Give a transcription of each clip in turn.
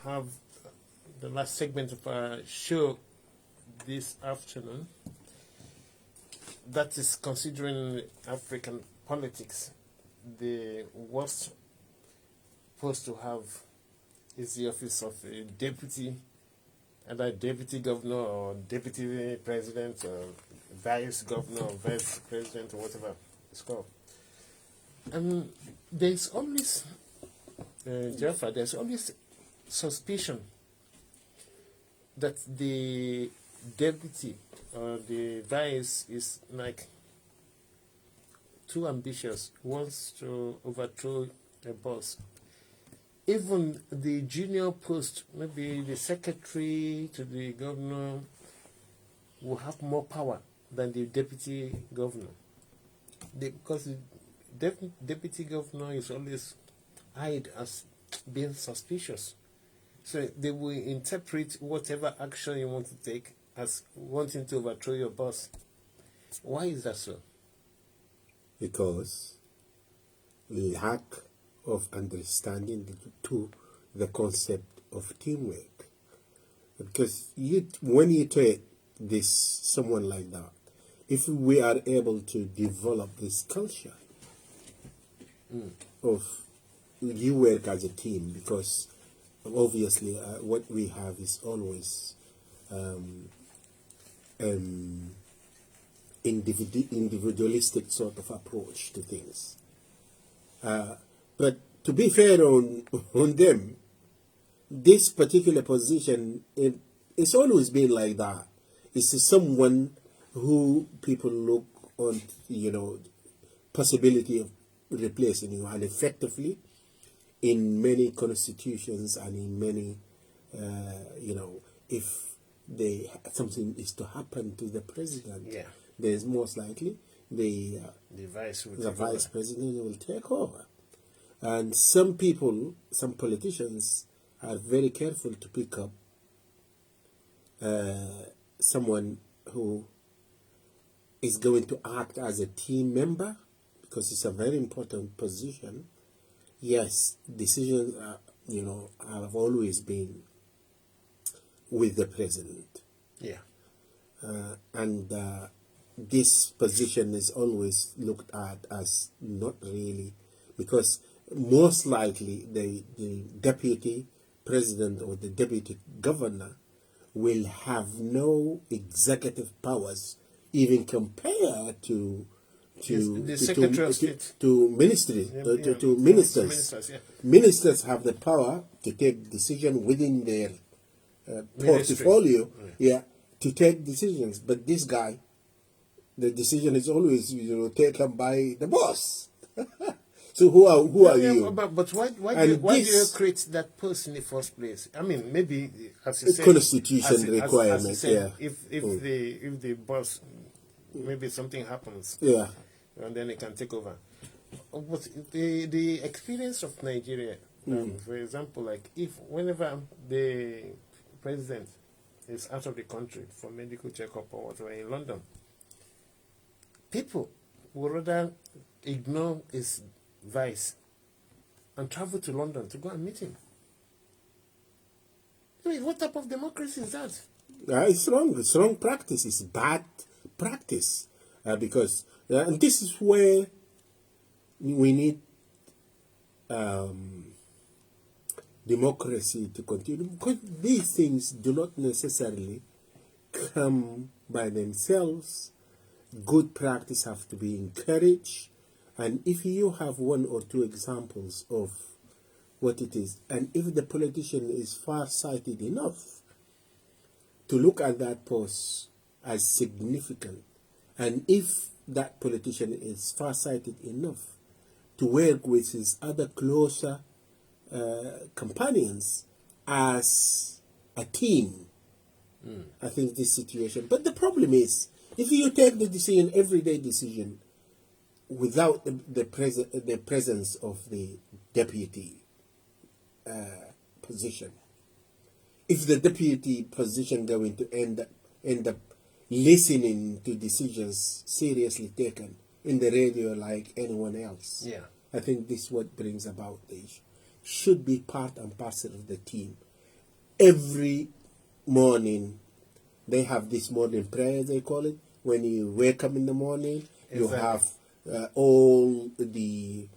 have the last segment of our show this afternoon. That is considering African politics. The worst post to have is the office of a deputy, either deputy governor or deputy president or vice governor or vice president or whatever it's called. And there's always, Jaffa, there's always suspicion that the deputy or the vice is like too ambitious, wants to overthrow a boss. Even the junior post, maybe the secretary to the governor, will have more power than the deputy governor. Because the deputy governor is always eyed as being suspicious. So they will interpret whatever action you want to take as wanting to overthrow your boss. Why is that so? Because lack of understanding the concept of teamwork. Because when you take someone like that, if we are able to develop this culture of you work as a team, because obviously what we have is always individualistic sort of approach to things. But to be fair on them, this particular position, it's always been like that. It's someone who people look on, possibility of replacing you, and effectively in many constitutions and in many, if something is to happen to the president, there's most likely the vice president will take over. And some people, some politicians are very careful to pick up someone who is going to act as a team member, because it's a very important position. Yes, decisions have always been with the president. Yeah. And this position is always looked at as not really, because most likely the deputy president or the deputy governor will have no executive powers even compared to Secretary of State. to ministry, to ministers. Ministers have the power to take decision within their portfolio, to take decisions. But this guy, the decision is always taken by the boss. So who are you? But why do you create that post in the first place? I mean, maybe as you said, constitution requirement. As you said, if the boss, maybe something happens, and then it can take over. But the experience of Nigeria, for example, like whenever the president is out of the country for medical checkup or whatever in London, people would rather ignore his vice and travel to London to go and meet him. I mean, what type of democracy is that? It's wrong. It's wrong practice. It's bad practice. Because and this is where we need democracy to continue. Because these things do not necessarily come by themselves. Good practice have to be encouraged. And if you have one or two examples of what it is, and if the politician is far-sighted enough to look at that post as significant, and if that politician is far-sighted enough to work with his other closer companions as a team, I think this situation. But the problem is, if you take the decision, everyday decision, without the presence of the deputy position, if the deputy position going to end up listening to decisions seriously taken in the radio like anyone else, Yeah. I think this is what brings about the issue. Should be part and parcel of the team. every morning they have this morning prayer, they call it. When you wake up in the morning, you Exactly. have all the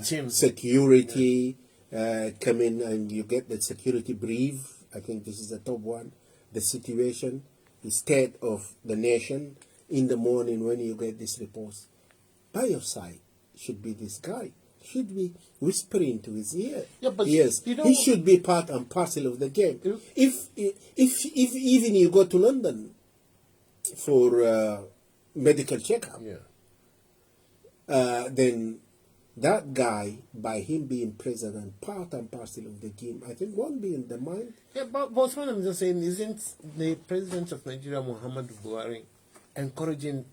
team. security come in, and you get the security brief. I think this is the top one. The situation, the state of the nation in the morning when you get this report. By your side should be this guy. Should be whispering to his ear. Yeah, but yes, you know, he should be part and parcel of the game. Yeah. If even you go to London for medical checkup, Yeah. then that guy, by him being president, part and parcel of the game, I think won't be in the mind. Yeah, but what I'm just saying, isn't the president of Nigeria, Muhammadu Buhari, encouraging,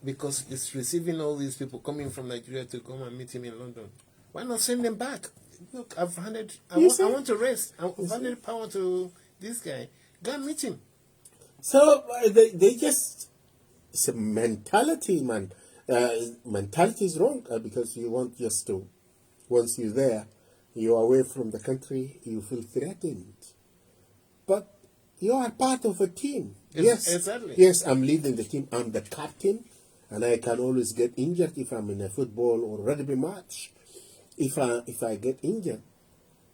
because it's receiving all these people coming from Nigeria to come and meet him in London? Why not send them back? Look, I want to rest. I've handed power to this guy. Go and meet him. So they just, it's a mentality, man. Mentality is wrong because you want just to, once you're there, you're away from the country, you feel threatened. But you are part of a team. Yes, exactly. Yes, I'm leading the team. I'm the captain, and I can always get injured if I'm in a football or rugby match. If I get injured,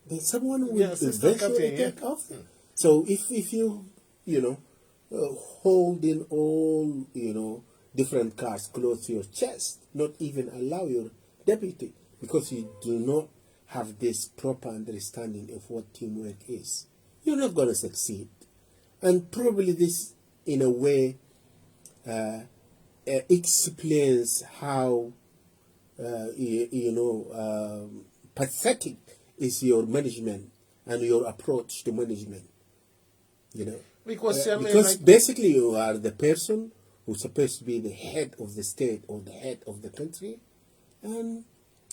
then someone will eventually take off. So if you holding all different cards close to your chest, not even allow your deputy, because you do not have this proper understanding of what teamwork is, you're not going to succeed. And probably this, in a way, explains how pathetic is your management and your approach to management. Because basically you are the person who's supposed to be the head of the state or the head of the country, and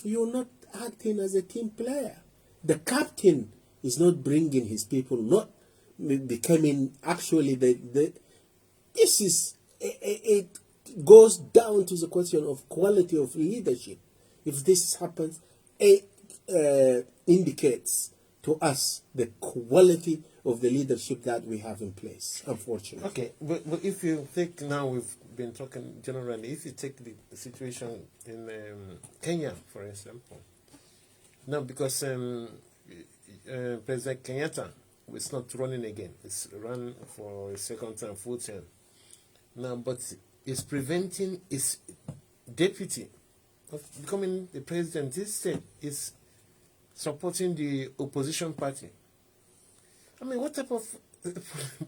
you're not acting as a team player. The captain is not bringing his people, not becoming actually this is it goes down to the question of quality of leadership. If this happens, it indicates to us the quality of the leadership that we have in place, unfortunately. Okay, but if you take, now we've been talking generally, if you take the situation in Kenya, for example, now because President Kenyatta is not running again, it's run for a second time, full term. Now, but it's preventing his deputy of becoming the president. This state is supporting the opposition party. I mean, what type of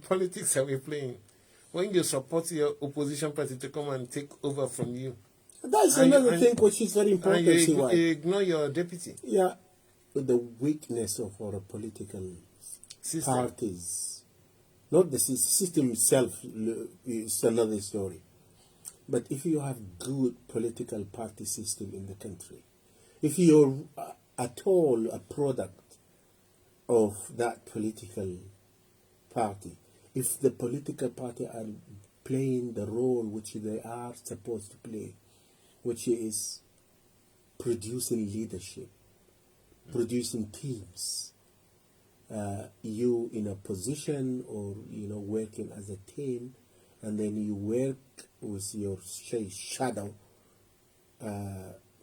politics are we playing when you support your opposition party to come and take over from you? That's another thing which is very important. And you ignore your deputy. Yeah, the weakness of our political parties, not the system itself, is another story. But if you have good political party system in the country, if you're at all a product of that political party, if the political party are playing the role which they are supposed to play, which is producing leadership, producing teams, you in a position or working as a team, and then you work with your shadow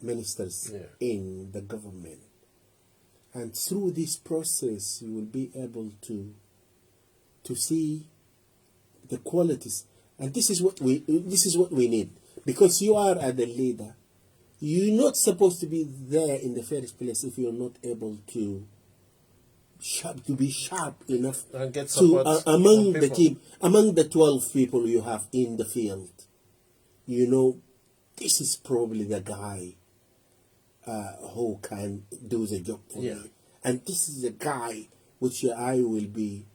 ministers in the government. And through this process, you will be able to see the qualities. And this is what we need. Because you are the leader, you're not supposed to be there in the first place if you're not able to be sharp enough and get to among the team, among the 12 people you have in the field. This is probably the guy who can do the job for me. And this is the guy which I will be,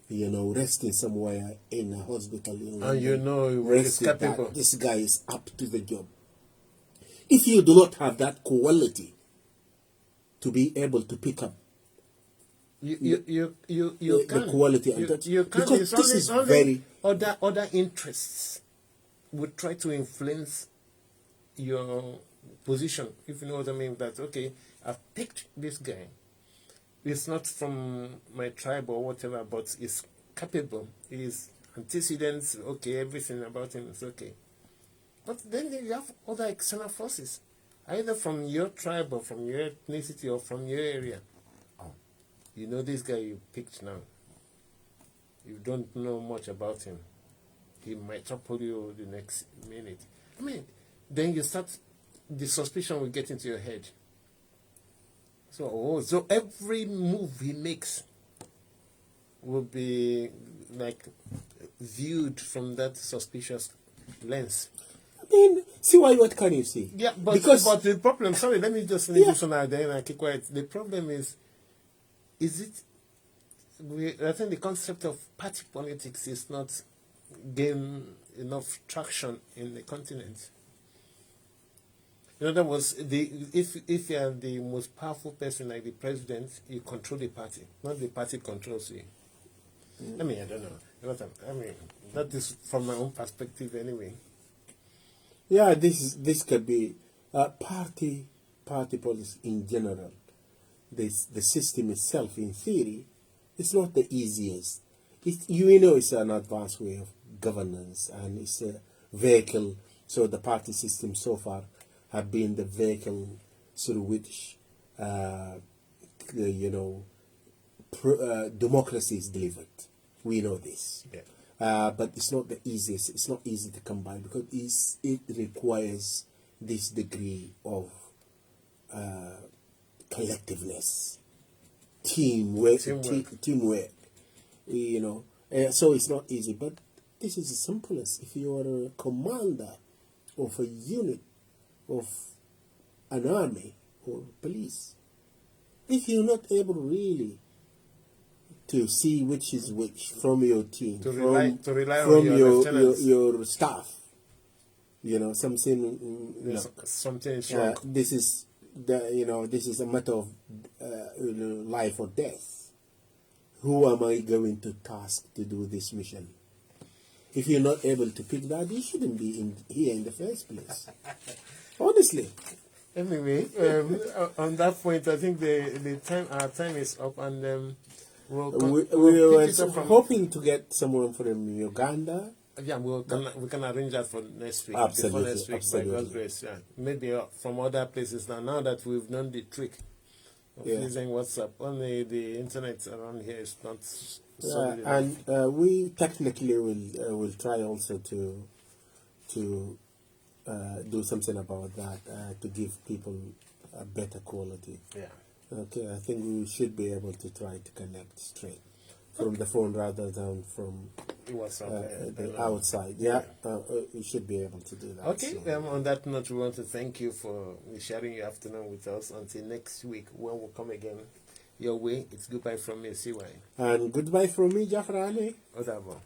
resting somewhere in a hospital. And it's capable. This guy is up to the job. If you do not have that quality to be able to pick up the quality, you can't, because this is very other interests would try to influence your position, if you know what I mean. That okay, I've picked this guy, is not from my tribe or whatever, but is capable. His antecedents, okay, everything about him is okay. But then you have other external forces, either from your tribe or from your ethnicity or from your area. Oh, you know this guy you picked now. You don't know much about him. He might topple you the next minute. I mean, then you start, the suspicion will get into your head. So every move he makes will be like viewed from that suspicious lens. I mean, see what can you see? Yeah, but the problem, sorry, let me just finish this one out there and I keep quiet. The problem is it, I think the concept of party politics is not gaining enough traction in the continent. In other words, if you are the most powerful person like the president, you control the party, not the party controls you. I mean, I don't know. I mean, that is from my own perspective anyway. Yeah, this could be party politics in general. The system itself, in theory, it's not the easiest. It's an advanced way of governance, and it's a vehicle. So the party system so far have been the vehicle through which democracy is delivered. We know this. Yeah. But it's not the easiest. It's not easy to come by because it requires this degree of collectiveness, teamwork. So it's not easy. But this is the simplest. If you are a commander of a unit of an army or police, if you're not able really to see which is which from your team, to rely from on your staff, something is wrong. this is a matter of life or death. Who am I going to task to do this mission? If you're not able to pick that, you shouldn't be here in the first place. Honestly. Anyway, on that point, I think our time is up, and we were hoping to get someone from Uganda. Yeah, we can arrange that for next week. Absolutely, Before next week, absolutely. by God's grace. Yeah, maybe from other places now that we've done the trick of using WhatsApp. Only the internet around here is not solid enough. And we technically will try also to do something about that to give people a better quality. Yeah. Okay, I think we should be able to try to connect straight from the phone rather than from the outside. We should be able to do that. Okay, on that note, we want to thank you for sharing your afternoon with us. Until next week, when we'll come again your way, it's goodbye from me, CY. And goodbye from me, Jafar Ali. Whatever.